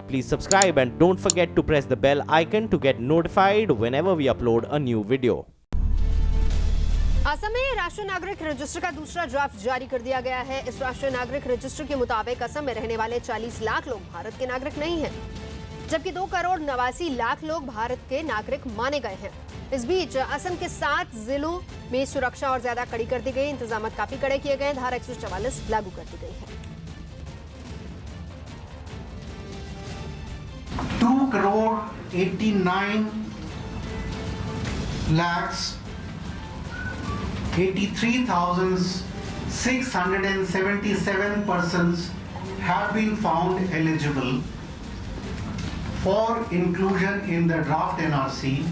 Please subscribe and don't forget to press the bell icon to get notified whenever we upload a new video. Assam में राष्ट्रीय नागरिक register का दूसरा draft जारी कर दिया गया है। इस राष्ट्रीय नागरिक रजिस्टर के मुताबिक असम में रहने वाले 40 लाख लोग भारत के नागरिक नहीं हैं, जबकि 2,89,00,000 लोग भारत के नागरिक माने गए हैं। इस बीच असम के 7 जिलों में सुरक्षा और ज्यादा कड़ी कर दी गई। इंतजाम काफी कड़े किए गए। धारा 144 लागू कर दी गई है। 2,89,83,677 persons have been found eligible for inclusion in the draft NRC.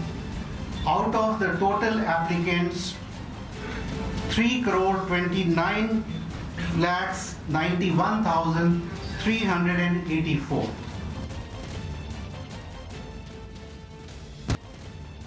Out of the total applicants, 3,29,91,384.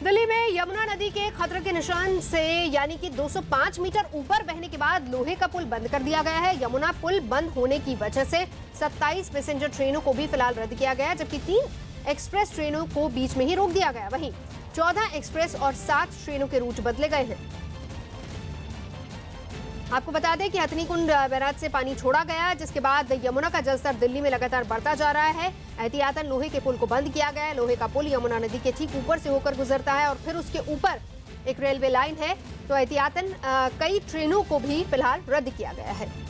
Delhi में यमुना नदी के खतरे के निशान से यानी कि 205 मीटर ऊपर बहने के बाद लोहे का पुल बंद कर दिया गया है। यमुना पुल बंद होने की वजह से 27 पैसेंजर ट्रेनों को भी फिलहाल रद्द किया गया है, जबकि 3 एक्सप्रेस ट्रेनों को बीच में ही रोक दिया गया। वहीं 14 एक्सप्रेस और 7 ट्रेनों के रूट बदले गए हैं। आपको बता दें कि हथनीकुंड बैराज से पानी छोड़ा गया, जिसके बाद यमुना का जलस्तर दिल्ली में लगातार बढ़ता जा रहा है। एहतियातन लोहे के पुल को बंद किया गया है। लोहे का पुल यमुना नदी के ठीक ऊपर से होकर गुजरता है और फिर उसके ऊपर एक रेलवे लाइन है, तो एहतियातन कई ट्रेनों को भी फिलहाल रद्द किया गया है।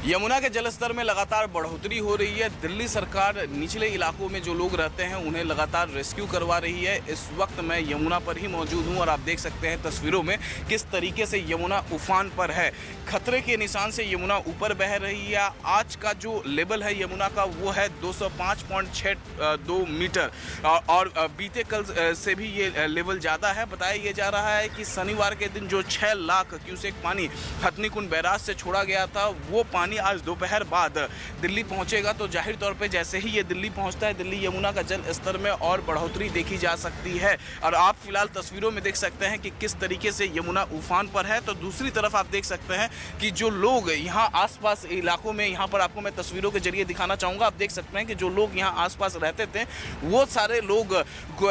यमुना के जलस्तर में लगातार बढ़ोतरी हो रही है। दिल्ली सरकार निचले इलाकों में जो लोग रहते हैं उन्हें लगातार रेस्क्यू करवा रही है। इस वक्त मैं यमुना पर ही मौजूद हूं और आप देख सकते हैं तस्वीरों में किस तरीके से यमुना उफान पर है। खतरे के निशान से यमुना ऊपर बह रही है। आज का जो लेवल है यमुना का वो है 205.62 मीटर और बीते कल से भी ये लेवल ज़्यादा है। बताया ये जा रहा है कि शनिवार के दिन जो 6 लाख क्यूसेक पानी हथनीकुंड बैराज से छोड़ा गया था, वो पानी आज दोपहर बाद दिल्ली पहुंचेगा। तो जाहिर तौर पे जैसे ही ये दिल्ली पहुंचता है, दिल्ली यमुना का जल स्तर में और बढ़ोतरी देखी जा सकती है। और आप फिलहाल तस्वीरों में देख सकते हैं कि किस तरीके से यमुना उफान पर है। तो दूसरी तरफ आप देख सकते हैं कि जो लोग यहाँ आसपास इलाकों में, यहाँ पर आपको मैं तस्वीरों के जरिए दिखाना चाहूँगा, आप देख सकते हैं कि जो लोग यहाँ आसपास रहते थे वो सारे लोग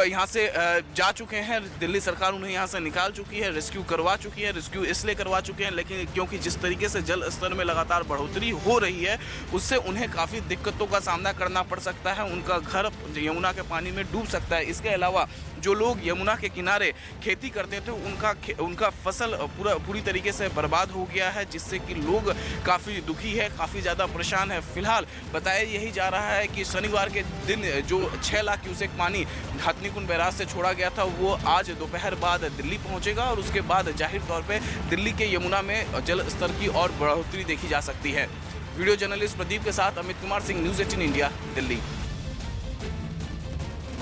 यहाँ से जा चुके हैं। दिल्ली सरकार उन्हें यहाँ से निकाल चुकी है, रेस्क्यू करवा चुकी है। रेस्क्यू इसलिए करवा चुके हैं लेकिन क्योंकि जिस तरीके से जल स्तर में लगातार बढ़ोतरी हो रही है उससे उन्हें काफ़ी दिक्कतों का सामना करना पड़ सकता है। उनका घर यमुना के पानी में डूब सकता है। इसके अलावा जो लोग यमुना के किनारे खेती करते थे उनका फसल पूरी तरीके से बर्बाद हो गया है, जिससे कि लोग काफ़ी दुखी है, काफ़ी ज़्यादा परेशान है। फिलहाल बताया यही जा रहा है कि शनिवार के दिन जो 6 लाख क्यूसेक पानी हथनीकुंड बैराज से छोड़ा गया था वो आज दोपहर बाद दिल्ली पहुंचेगा और उसके बाद जाहिर तौर पे दिल्ली के यमुना में जल स्तर की और बढ़ोतरी देखी जा सकती है। वीडियो जर्नलिस्ट प्रदीप के साथ अमित कुमार सिंह, न्यूज़ 18 इंडिया, दिल्ली।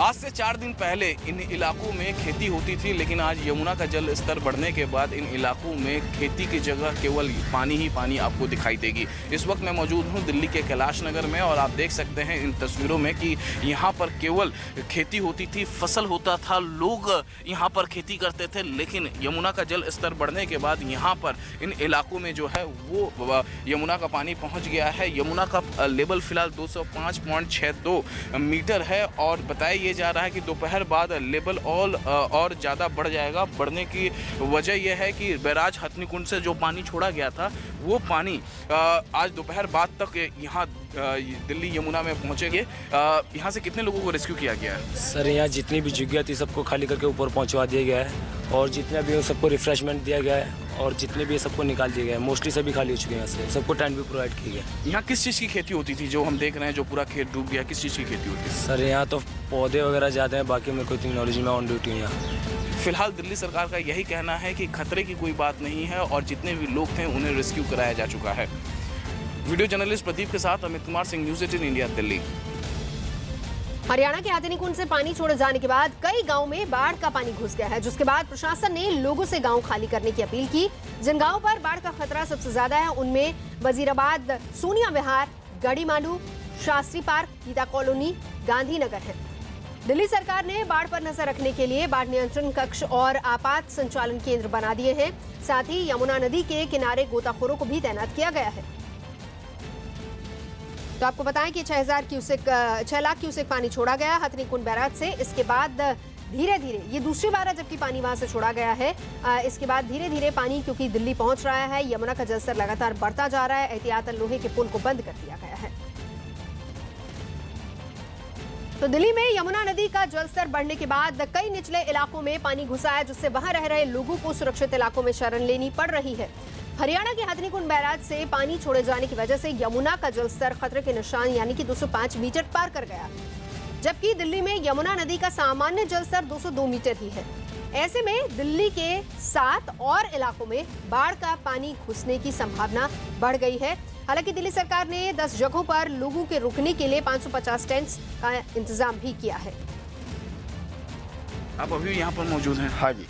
आज से 4 दिन पहले इन इलाकों में खेती होती थी, लेकिन आज यमुना का जल स्तर बढ़ने के बाद इन इलाकों में खेती की जगह केवल पानी ही पानी आपको दिखाई देगी। इस वक्त मैं मौजूद हूं दिल्ली के कैलाश नगर में और आप देख सकते हैं इन तस्वीरों में कि यहाँ पर केवल खेती होती थी, फसल होता था, लोग यहाँ पर खेती करते थे। लेकिन यमुना का जल स्तर बढ़ने के बाद यहाँ पर इन इलाकों में जो है वो यमुना का पानी पहुँच गया है। यमुना का लेवल फिलहाल 205.62 मीटर है और बताया ये जा रहा है कि दोपहर बाद लेवल और ज़्यादा बढ़ जाएगा। बढ़ने की वजह यह है कि बैराज हथनीकुंड से जो पानी छोड़ा गया था वो पानी आज दोपहर बाद तक यहाँ दिल्ली यमुना में पहुँचेंगे। यहाँ से कितने लोगों को रेस्क्यू किया गया है? सर यहाँ जितनी भी जगह थी सबको खाली करके ऊपर पहुँचवा दिया गया है और जितना भी सबको रिफ्रेशमेंट दिया गया है और जितने भी सबको निकाल दिया गया है। मोस्टली सभी खाली हो चुके हैं, यहाँ से सबको टेंट भी प्रोवाइड किया गया। यहाँ किस चीज़ की खेती होती थी जो हम देख रहे हैं जो पूरा खेत डूब गया? किस चीज़ की खेती होती है? सर यहाँ तो पौधे वगैरह ज़्यादा हैं, बाकी मेरे को इतनी नॉलेज में ऑन ड्यूटी हूँ यहाँ। फिलहाल दिल्ली सरकार का यही कहना है कि खतरे की कोई बात नहीं है और जितने भी लोग थे उन्हें रेस्क्यू कराया जा चुका है। वीडियो जर्नलिस्ट प्रदीप के साथ अमित कुमार सिंह, न्यूज़ 18 इंडिया, दिल्ली। हरियाणा के हथनीकुंड से पानी छोड़े जाने के बाद कई गांव में बाढ़ का पानी घुस गया है, जिसके बाद प्रशासन ने लोगों से गांव खाली करने की अपील की। जिन गांवों पर बाढ़ का खतरा सबसे ज्यादा है उनमें वजीराबाद, सोनिया विहार, गढ़ी मांडू, शास्त्री पार्क, गीता कॉलोनी, गांधीनगर है। दिल्ली सरकार ने बाढ़ पर नजर रखने के लिए बाढ़ नियंत्रण कक्ष और आपात संचालन केंद्र बना दिए हैं। साथ ही यमुना नदी के किनारे गोताखोरों को भी तैनात किया गया है। तो आपको बताएं कि 6 लाख क्यूसेक पानी छोड़ा गया हथनीकुंड बैराज से। इसके बाद धीरे धीरे, ये दूसरी बार है जबकि पानी वहां से छोड़ा गया है, इसके बाद धीरे धीरे पानी क्योंकि दिल्ली पहुंच रहा है, यमुना का जलस्तर लगातार बढ़ता जा रहा है, एहतियातन लोहे के पुल को बंद कर दिया गया है। तो दिल्ली में यमुना नदी का जलस्तर बढ़ने के बाद कई निचले इलाकों में पानी घुसा है, जिससे वहां रह रहे लोगों को सुरक्षित इलाकों में शरण लेनी पड़ रही है। हरियाणा के हथनीकुंड बैराज से पानी छोड़े जाने की वजह से यमुना का जलस्तर खतरे के निशान यानी कि 205 मीटर पार कर गया, जबकि दिल्ली में यमुना नदी का सामान्य जलस्तर 202 मीटर ही है। ऐसे में दिल्ली के 7 और इलाकों में बाढ़ का पानी घुसने की संभावना बढ़ गई है। हालांकि दिल्ली सरकार ने 10 जगहों पर लोगों के रुकने के लिए 550 टेंट्स का इंतजाम भी किया है। आप अभी यहाँ पर मौजूद हैं? हाँ जी।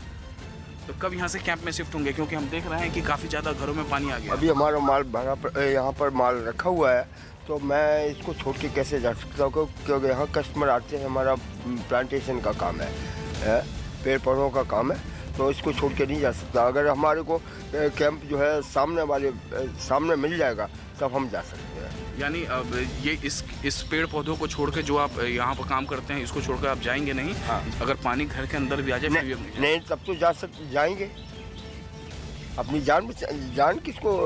तो कब यहाँ से कैंप में शिफ्ट होंगे, क्योंकि हम देख रहे हैं कि काफ़ी ज़्यादा घरों में पानी आ गया? अभी हमारा माल भरा यहाँ पर माल रखा हुआ है, तो मैं इसको छोड़ के कैसे जा सकता हूँ, क्योंकि यहाँ कस्टमर आते हैं, हमारा प्लांटेशन का काम है, पेड़ पौधों का काम है, तो इसको छोड़ के नहीं जा सकता। अगर हमारे को कैंप जो है सामने मिल जाएगा तब हम जा सकते हैं। यानी अब ये इस पेड़ पौधों को छोड़ के जो आप यहाँ पर काम करते हैं, इसको छोड़कर आप जाएंगे नहीं? हाँ। अगर पानी घर के अंदर भी आ जाए नहीं, तब तो जाएंगे। अपनी जान किसको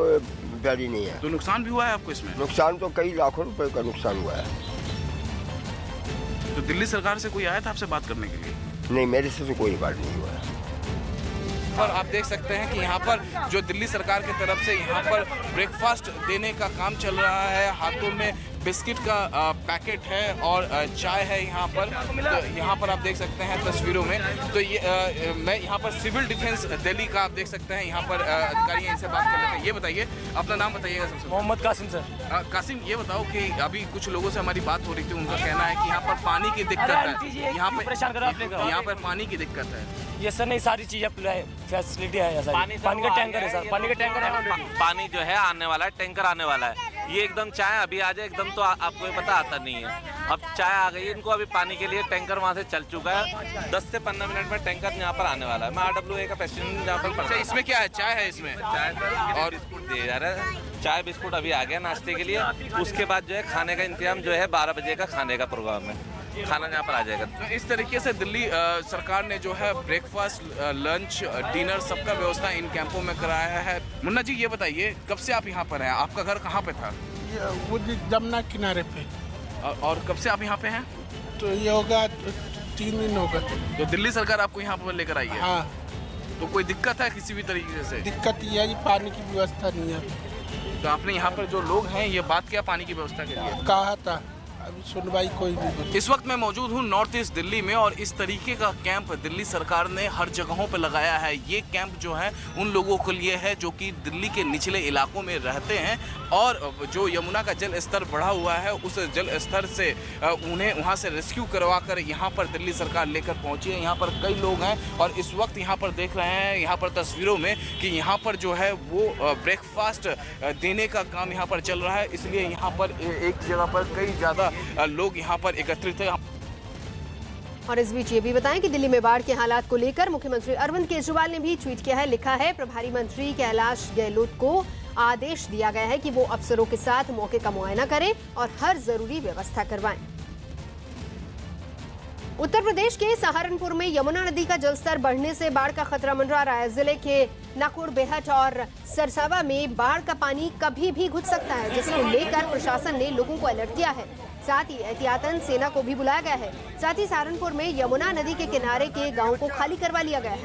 प्यारी नहीं है। तो नुकसान भी हुआ है आपको इसमें? नुकसान तो कई लाखों रुपए का नुकसान हुआ है। तो दिल्ली सरकार से कोई आया था आपसे बात करने के लिए? नहीं, मेरे से तो कोई बात नहीं हुआ है। और आप देख सकते हैं कि यहाँ पर जो दिल्ली सरकार की तरफ से यहाँ पर ब्रेकफास्ट देने का काम चल रहा है। हाथों में बिस्किट का पैकेट है और चाय है यहाँ पर। तो यहाँ पर आप देख सकते हैं तस्वीरों में। तो ये मैं यहाँ पर सिविल डिफेंस दिल्ली का आप देख सकते हैं, यहाँ पर अधिकारी हैं, इनसे बात कर लेते हैं। ये बताइए, अपना नाम बताइएगा सबसे। मोहम्मद कासिम सर। कासिम, ये बताओ कि अभी कुछ लोगों से हमारी बात हो रही थी, उनका कहना है कि यहाँ पर पानी की दिक्कत है। यहाँ पर पानी की दिक्कत है। ये सर नहीं, सारी चीजें फैसिलिटी है, पानी का टैंकर है सर, पानी का टैंकर है। पानी जो है आने वाला है, टैंकर आने वाला है। ये एकदम चाय अभी आ जाए एकदम, तो आपको पता आता नहीं है। अब चाय आ गई इनको, अभी पानी के लिए टैंकर वहाँ से चल चुका है। 10 से 15 मिनट में टैंकर यहाँ पर आने वाला है। मैं RWA का प्रेसिडेंट यहाँ पर। अच्छा, इसमें क्या है? चाय है इसमें? चाय और बिस्कुट दिए जा रहा है। चाय बिस्कुट अभी आ गया नाश्ते के लिए। उसके बाद जो है खाने का इंतजाम जो है 12 बजे का खाने का प्रोग्राम है, खाना यहाँ पर आ जाएगा। तो इस तरीके से दिल्ली सरकार ने जो है ब्रेकफास्ट, लंच, डिनर सबका व्यवस्था इन कैंपों में कराया है। मुन्ना जी, ये बताइए कब से आप यहाँ पर हैं? आपका घर कहाँ पे था? वो जमुना किनारे पे। और कब से आप यहाँ पे हैं? तो ये होगा 3 दिन होगा। तो दिल्ली सरकार आपको यहाँ पर लेकर आई है? हाँ। तो कोई दिक्कत है किसी भी तरीके से? दिक्कत ये है कि पानी की व्यवस्था नहीं है। तो आपने यहाँ पर जो लोग हैं ये बात किया पानी की व्यवस्था के लिए? कहा था, अभी सुनवाई कोई नहीं। इस वक्त मैं मौजूद हूँ नॉर्थ ईस्ट दिल्ली में और इस तरीके का कैंप दिल्ली सरकार ने हर जगहों पर लगाया है। ये कैंप जो है उन लोगों के लिए है जो कि दिल्ली के निचले इलाकों में रहते हैं और जो यमुना का जल स्तर बढ़ा हुआ है उस जल स्तर से उन्हें वहाँ से रेस्क्यू करवा कर यहाँ पर दिल्ली सरकार लेकर पहुँची है। यहाँ पर कई लोग हैं और इस वक्त यहाँ पर देख रहे हैं यहाँ पर तस्वीरों में कि यहाँ पर जो है वो ब्रेकफास्ट देने का काम यहाँ पर चल रहा है। इसलिए यहाँ पर एक जगह पर कई ज़्यादा लोग यहाँ पर एकत्रित हैं। और इस बीच ये भी बताएं कि दिल्ली में बाढ़ के हालात को लेकर मुख्यमंत्री अरविंद केजरीवाल ने भी ट्वीट किया है। लिखा है, प्रभारी मंत्री कैलाश गहलोत को आदेश दिया गया है कि वो अफसरों के साथ मौके का मुआयना करें और हर जरूरी व्यवस्था करवाएं। उत्तर प्रदेश के सहारनपुर में यमुना नदी का जलस्तर बढ़ने से बाढ़ का खतरा मंडरा रहा है। जिले के नाकुड़, बेहट और सरसावा में बाढ़ का पानी कभी भी घुस सकता है, जिसको लेकर प्रशासन ने लोगों को अलर्ट किया है। साथ ही एहतियातन सेना को भी बुलाया गया है। साथ ही सहारनपुर में यमुना नदी के किनारे के गांवों को खाली करवा लिया गया है।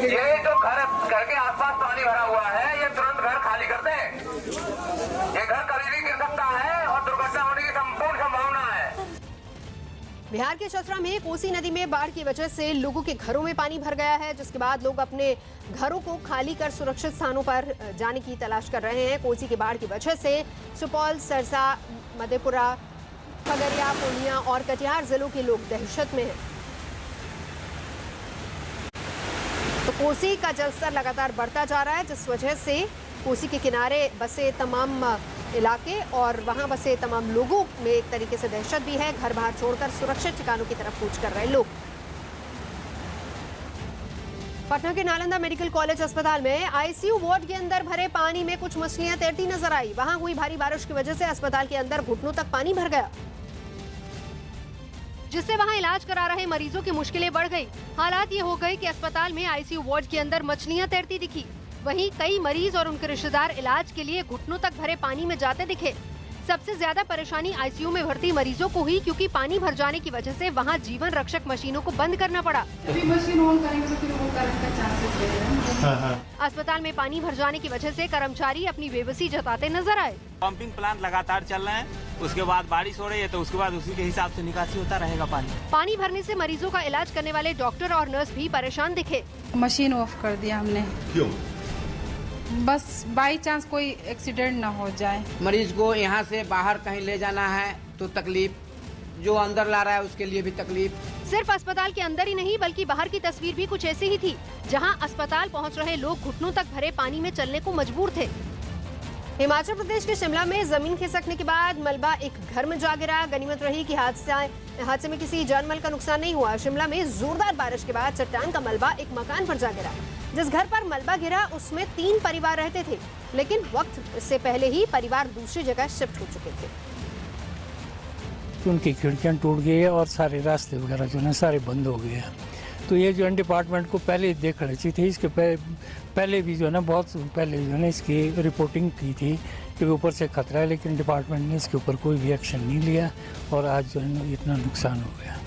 ये जो घर के आसपास पानी भरा हुआ है, ये तुरंत घर खाली कर दें। ये घर कभी भी गिर सकता है और दुर्घटना होने की संपूर्ण संभावना है। बिहार के चतरा में कोसी नदी में बाढ़ की वजह से लोगों के घरों में पानी भर गया है, जिसके बाद लोग अपने घरों को खाली कर सुरक्षित स्थानों पर जाने की तलाश कर रहे हैं। कोसी की बाढ़ की वजह से सुपौल, सरसा, मधेपुरा, खगड़िया, पूर्णिया और कटिहार जिलों के लोग दहशत में हैं। तो कोसी का जलस्तर लगातार बढ़ता जा रहा है, जिस वजह से कोसी के किनारे बसे तमाम इलाके और वहां बसे तमाम लोगों में एक तरीके से दहशत भी है। घर बाहर छोड़कर सुरक्षित ठिकानों की तरफ कूच कर रहे लोग। पटना के नालंदा मेडिकल कॉलेज अस्पताल में आईसीयू वार्ड के अंदर भरे पानी में कुछ मछलियां तैरती नजर आई। वहां हुई भारी बारिश की वजह से अस्पताल के अंदर घुटनों तक पानी भर गया, जिससे वहां इलाज करा रहे मरीजों की मुश्किलें बढ़ गई। हालात ये हो गए कि अस्पताल में आईसीयू वार्ड के अंदर मछलियां तैरती दिखी। वहीं कई मरीज और उनके रिश्तेदार इलाज के लिए घुटनों तक भरे पानी में जाते दिखे। सबसे ज्यादा परेशानी आईसीयू में भर्ती मरीजों को हुई, क्योंकि पानी भर जाने की वजह से वहां जीवन रक्षक मशीनों को बंद करना पड़ा। मशीन ऑन करेंगे तो फिर वो करंट का चांसेस रहेगा। अस्पताल में पानी भर जाने की वजह से कर्मचारी अपनी बेबसी जताते नजर आए। पंपिंग प्लांट लगातार चल रहे हैं, उसके बाद बारिश हो रही है तो उसके बाद उसी के हिसाब से निकासी होता रहेगा पानी भरने से मरीजों का इलाज करने वाले डॉक्टर और नर्स भी परेशान दिखे। मशीन ऑफ कर दिया हमने। क्यों? बस बाई चांस कोई एक्सीडेंट ना हो जाए। मरीज को यहाँ से बाहर कहीं ले जाना है तो तकलीफ, जो अंदर ला रहा है उसके लिए भी तकलीफ। सिर्फ अस्पताल के अंदर ही नहीं बल्कि बाहर की तस्वीर भी कुछ ऐसी ही थी, जहां अस्पताल पहुंच रहे लोग घुटनों तक भरे पानी में चलने को मजबूर थे। हिमाचल प्रदेश के शिमला में जमीन खिसकने के बाद मलबा एक घर में जा गिरा। गनीमत रही कि हादसे में किसी जानमाल का नुकसान नहीं हुआ। शिमला में जोरदार बारिश के बाद चट्टान का मलबा एक मकान पर जा गिरा। जिस घर पर मलबा गिरा उसमें 3 परिवार रहते थे, लेकिन वक्त से पहले ही परिवार दूसरी जगह शिफ्ट हो चुके थे। उनकी खिड़कियां टूट गई है और सारे रास्ते वगैरह जो है सारे बंद हो गए हैं। तो ये जो है डिपार्टमेंट को पहले देख रही थी, इसके पहले भी जो है ना बहुत पहले जो है ना इसकी रिपोर्टिंग की थी कि ऊपर से खतरा है, लेकिन डिपार्टमेंट ने इसके ऊपर कोई भी एक्शन नहीं लिया और आज जो है ना इतना नुकसान हो गया।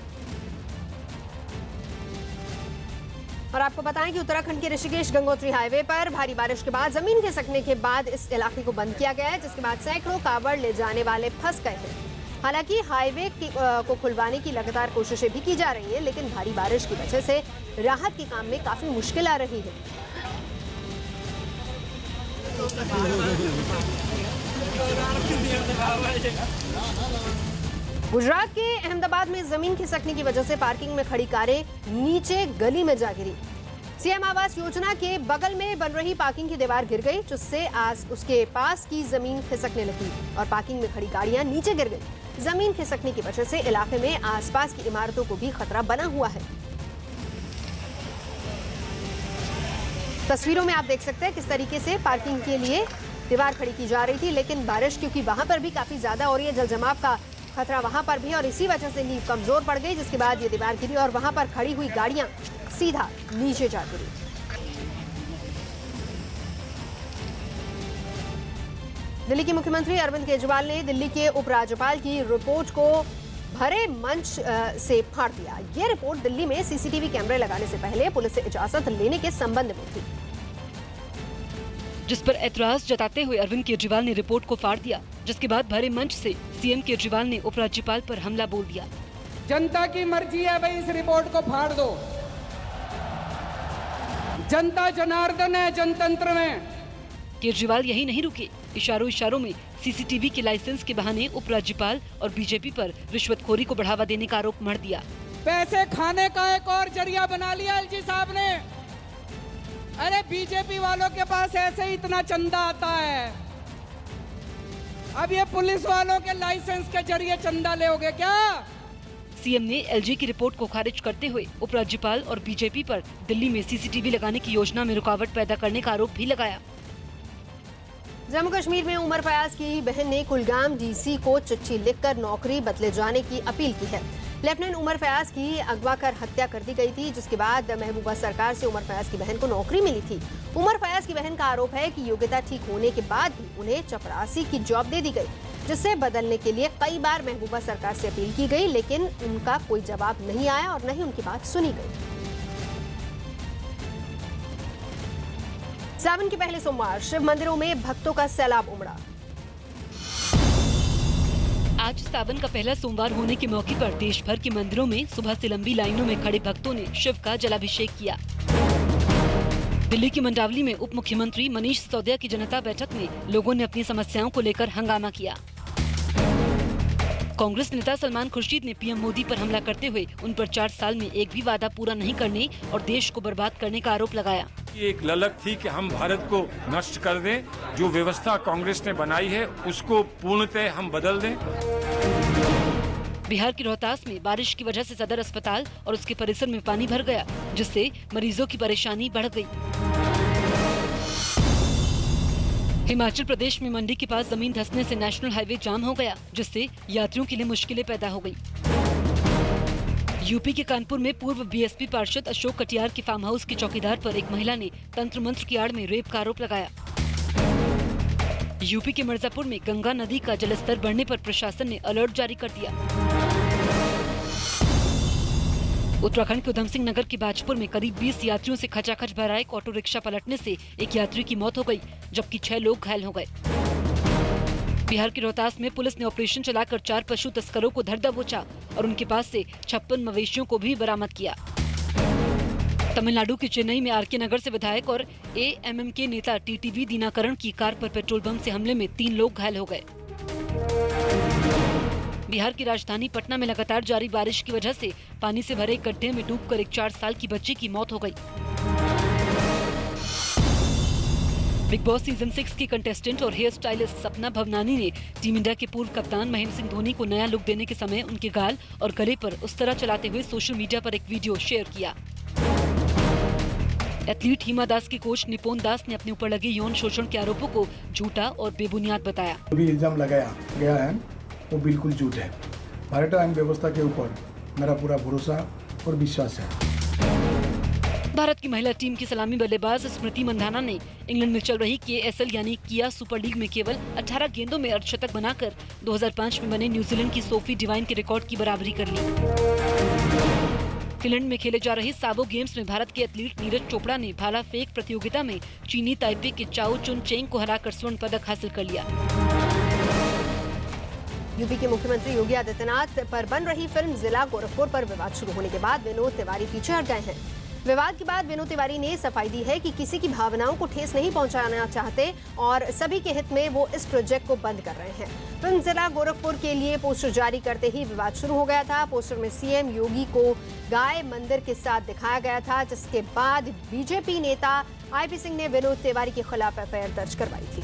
और आपको बताएं कि उत्तराखंड के ऋषिकेश गंगोत्री हाईवे पर भारी बारिश के बाद जमीन खिसकने के बाद इस इलाके को बंद किया गया है, जिसके बाद सैकड़ों कावड़ ले जाने वाले फंस गए हैं। हालांकि हाईवे को खुलवाने की लगातार कोशिशें भी की जा रही है, लेकिन भारी बारिश की वजह से राहत के काम में काफी मुश्किल आ रही है। गुजरात के अहमदाबाद में जमीन खिसकने की वजह से पार्किंग में खड़ी कारें नीचे गली में जा गिरी। सीएम आवास योजना के बगल में बन रही पार्किंग की दीवार गिर गई, जिससे आज उसके पास की जमीन खिसकने लगी और पार्किंग में खड़ी गाड़ियां नीचे गिर गई। जमीन खिसकने की वजह से इलाके में आसपास की इमारतों को भी खतरा बना हुआ है। तस्वीरों में आप देख सकते हैं किस तरीके से पार्किंग के लिए दीवार खड़ी की जा रही थी, लेकिन बारिश क्योंकि वहां पर भी काफी ज्यादा हो रही है, जल जमाव का खतरा वहां पर भी, और इसी वजह से नींव कमजोर पड़ गई, जिसके बाद ये दीवार गिरी और वहां पर खड़ी हुई गाड़ियां सीधा नीचे जा गिरी। दिल्ली के मुख्यमंत्री अरविंद केजरीवाल ने दिल्ली के उपराज्यपाल की रिपोर्ट को भरे मंच से फाड़ दिया। ये रिपोर्ट दिल्ली में सीसीटीवी कैमरे लगाने से पहले पुलिस से इजाजत लेने के संबंध में थी, जिस पर ऐतराज जताते हुए अरविंद केजरीवाल ने रिपोर्ट को फाड़ दिया, जिसके बाद भरे मंच से सीएम केजरीवाल ने उपराज्यपाल पर हमला बोल दिया। जनता की मर्जी है भाई, इस रिपोर्ट को फाड़ दो। जनता जनार्दन है जनतंत्र में। केजरीवाल यही नहीं रुके, इशारों में सीसीटीवी के लाइसेंस के बहाने उपराज्यपाल और बीजेपी पर रिश्वतखोरी को बढ़ावा देने का आरोप मढ़ दिया। पैसे खाने का एक और जरिया बना लिया एलजी साहब ने। अरे बीजेपी वालों के पास ऐसे ही इतना चंदा आता है, अब ये पुलिस वालों के लाइसेंस के जरिए चंदा लेओगे क्या? सीएम ने एलजी की रिपोर्ट को खारिज करते हुए उपराज्यपाल और बीजेपी पर दिल्ली में सीसीटीवी लगाने की योजना में रुकावट पैदा करने का आरोप भी लगाया। जम्मू कश्मीर में उमर फयाज की बहन ने कुलगाम डीसी को चिट्ठी लिखकर नौकरी बदले जाने की अपील की है। लेफ्टिनेंट उमर फयाज की अगवा कर हत्या कर दी गई थी, जिसके बाद महबूबा सरकार से उमर फयाज की बहन को नौकरी मिली थी। उमर फयाज की बहन का आरोप है कि योग्यता ठीक होने के बाद भी उन्हें चपरासी की जॉब दे दी गई, जिसे बदलने के लिए कई बार महबूबा सरकार से अपील की गई, लेकिन उनका कोई जवाब नहीं आया और न ही उनकी बात सुनी गई। सावन के पहले सोमवार शिव मंदिरों में भक्तों का सैलाब उमड़ा। आज सावन का पहला सोमवार होने के मौके पर देश भर के मंदिरों में सुबह से लंबी लाइनों में खड़े भक्तों ने शिव का जलाभिषेक किया। दिल्ली की मंडावली में उप मुख्यमंत्री मनीष सिसोदिया की जनता बैठक में लोगों ने अपनी समस्याओं को लेकर हंगामा किया। कांग्रेस नेता सलमान खुर्शीद ने पीएम मोदी पर हमला करते हुए उन पर 4 साल में एक भी वादा पूरा नहीं करने और देश को बर्बाद करने का आरोप लगाया। ये एक ललक थी कि हम भारत को नष्ट कर दें, जो व्यवस्था कांग्रेस ने बनाई है उसको पूर्णतः हम बदल दें। बिहार के रोहतास में बारिश की वजह से सदर अस्पताल और उसके परिसर में पानी भर गया, जिससे मरीजों की परेशानी बढ़ गई। हिमाचल प्रदेश में मंडी के पास जमीन धंसने से नेशनल हाईवे जाम हो गया, जिससे यात्रियों के लिए मुश्किलें पैदा हो गई। यूपी के कानपुर में पूर्व बीएसपी पार्षद अशोक कटियार के फार्म हाउस के चौकीदार पर एक महिला ने तंत्र मंत्र की आड़ में रेप का आरोप लगाया। यूपी के मिर्जापुर में गंगा नदी का जलस्तर बढ़ने पर प्रशासन ने अलर्ट जारी कर दिया। उत्तराखंड के उधम सिंह नगर के बाजपुर में करीब 20 यात्रियों से खचाखच भरा एक ऑटो रिक्शा पलटने से एक यात्री की मौत हो गई, जबकि 6 लोग घायल हो गए। बिहार के रोहतास में पुलिस ने ऑपरेशन चलाकर 4 पशु तस्करों को धर दबोचा और उनके पास से 56 मवेशियों को भी बरामद किया। तमिलनाडु के चेन्नई में आरके नगर से विधायक और एएमएमके नेता टीटीवी दिनाकरण की कार पर पेट्रोल बम से हमले में 3 लोग घायल हो गए। बिहार की राजधानी पटना में लगातार जारी बारिश की वजह से पानी से भरे एक गड्ढे में डूबकर एक 4 साल की बच्ची की मौत हो गई। बिग बॉस सीजन 6 की कंटेस्टेंट और हेयर स्टाइलिस्ट सपना भवनानी ने टीम इंडिया के पूर्व कप्तान महेंद्र सिंह धोनी को नया लुक देने के समय उनके गाल और गले पर उस तरह चलाते हुए सोशल मीडिया पर एक वीडियो शेयर किया। एथलीट हिमा दास के कोच निपोन दास ने अपने ऊपर लगे यौन शोषण के आरोपों को झूठा और बेबुनियाद बताया। जो भी इल्जाम लगाया गया है वो बिल्कुल झूठ है। भारतीय आईन व्यवस्था के ऊपर मेरा पूरा भरोसा और विश्वास है। भारत की महिला टीम की सलामी बल्लेबाज स्मृति मंधाना ने इंग्लैंड में चल रही KSL यानी किया सुपर लीग में केवल 18 गेंदों में अर्धशतक बनाकर 2005 में बने न्यूजीलैंड की सोफी डिवाइन के रिकॉर्ड की बराबरी कर ली। फिनलैंड में खेले जा रहे साबो गेम्स में भारत के एथलीट नीरज चोपड़ा ने भाला फेंक प्रतियोगिता में चीनी ताइपे के चाओ चुन चेंग को हराकर स्वर्ण पदक हासिल कर लिया। यूपी के मुख्यमंत्री योगी आदित्यनाथ पर बन रही फिल्म जिला गोरखपुर पर विवाद शुरू होने के बाद विनोद तिवारी पीछे हट गए हैं। विवाद के बाद विनोद तिवारी ने सफाई दी है कि किसी की भावनाओं को ठेस नहीं पहुंचाना चाहते और सभी के हित में वो इस प्रोजेक्ट को बंद कर रहे हैं। फिल्म जिला गोरखपुर के लिए पोस्टर जारी करते ही विवाद शुरू हो गया था। पोस्टर में सीएम योगी को गाय मंदिर के साथ दिखाया गया था, जिसके बाद बीजेपी नेता आईपी सिंह ने विनोद तिवारी के खिलाफ एफआईआर दर्ज करवाई थी।